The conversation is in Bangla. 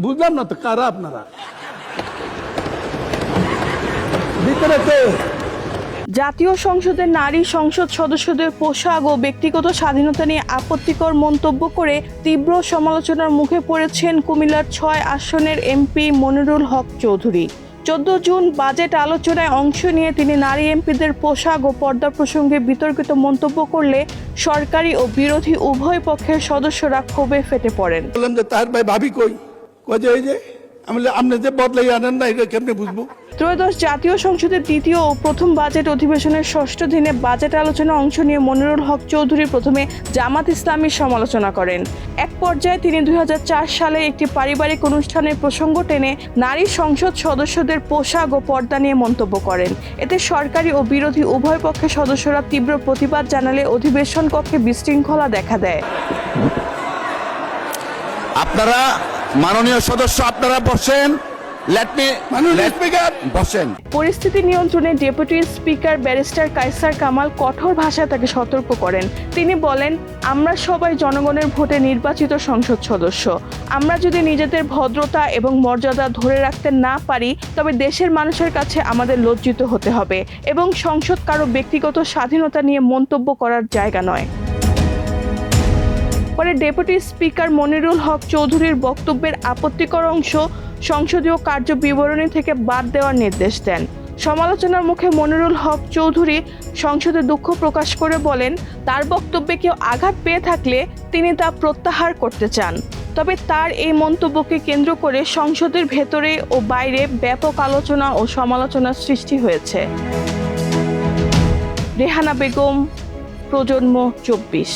বুঝলাম না তো কারা আপনারা ভিতরে কে? জাতীয় সংসদের নারী সংসদ সদস্যদের পোশাক ও ব্যক্তিগত স্বাধীনতা নিয়ে আপত্তিকর মন্তব্য করে তীব্র সমালোচনার মুখে পড়েছেন কুমিল্লার ৬ আসনের MP Monirul Haque Chowdhury. ১৪ June budget আলোচনায় অংশ নিয়ে তিনি নারী এমপিদের পোশাক ও পর্দা প্রসঙ্গে বিতর্কিত মন্তব্য করলে সরকারি ও বিরোধী উভয় পক্ষের সদস্যরা ক্ষোভে ফেটে পড়েন। বললাম যে তার ভাই ভাবি কই? কয়ে যে এই যে আপনি যে বদলাই আনেন না, এটা কেমনে বুঝবো? ত্রয়োদশ জাতীয় সংসদের দ্বিতীয় ও প্রথম বাজেট অধিবেশনের ষষ্ঠ দিনে বাজেট আলোচনায় অংশ নিয়ে মনিরুল হক চৌধুরী প্রথমে জামাত ইসলামীর সমালোচনা করেন। এক পর্যায়ে তিনি ২০০৪ সালে একটি পারিবারিক অনুষ্ঠানের প্রসঙ্গ টেনে নারী সংসদ সদস্যদের পোশাক ও পর্দা নিয়ে মন্তব্য করেন। এতে সরকারি ও বিরোধী উভয় পক্ষের সদস্যরা তীব্র প্রতিবাদ জানালে অধিবেশন কক্ষে বিশৃঙ্খলা দেখা দেয়। আপনারা মাননীয় সদস্য আপনারা বসেন। বসেন। পরিস্থিতি নিয়ন্ত্রণে deputy speaker barrister Kaiser Kamal কঠোর ভাষায় তাকে সতর্ক করেন। তিনি বলেন, আমরা সবাই জনগণের ভোটে নির্বাচিত সংসদ সদস্য। আমরা যদি নিজেদের ভদ্রতা এবং মর্যাদা ধরে রাখতে না পারি তবে দেশের মানুষের কাছে আমাদের লজ্জিত হতে হবে এবং সংসদ কারো ব্যক্তিগত স্বাধীনতা নিয়ে মন্তব্য করার জায়গা নয়। পরে ডেপুটি স্পিকার মনিরুল হক চৌধুরীর বক্তব্যের আপত্তিকর অংশ সংসদীয় কার্য বিবরণী থেকে বাদ দেওয়ার নির্দেশ দেন। সমালোচনার মুখে মনিরুল হক চৌধুরী সংসদে দুঃখ প্রকাশ করে বলেন, তার বক্তব্যে কেউ আঘাত পেয়ে থাকলে তিনি তা প্রত্যাহার করতে চান। তবে তার এই মন্তব্যকে কেন্দ্র করে সংসদের ভেতরে ও বাইরে ব্যাপক আলোচনা ও সমালোচনার সৃষ্টি হয়েছে। রেহানা বেগম, প্রজন্ম ২৪।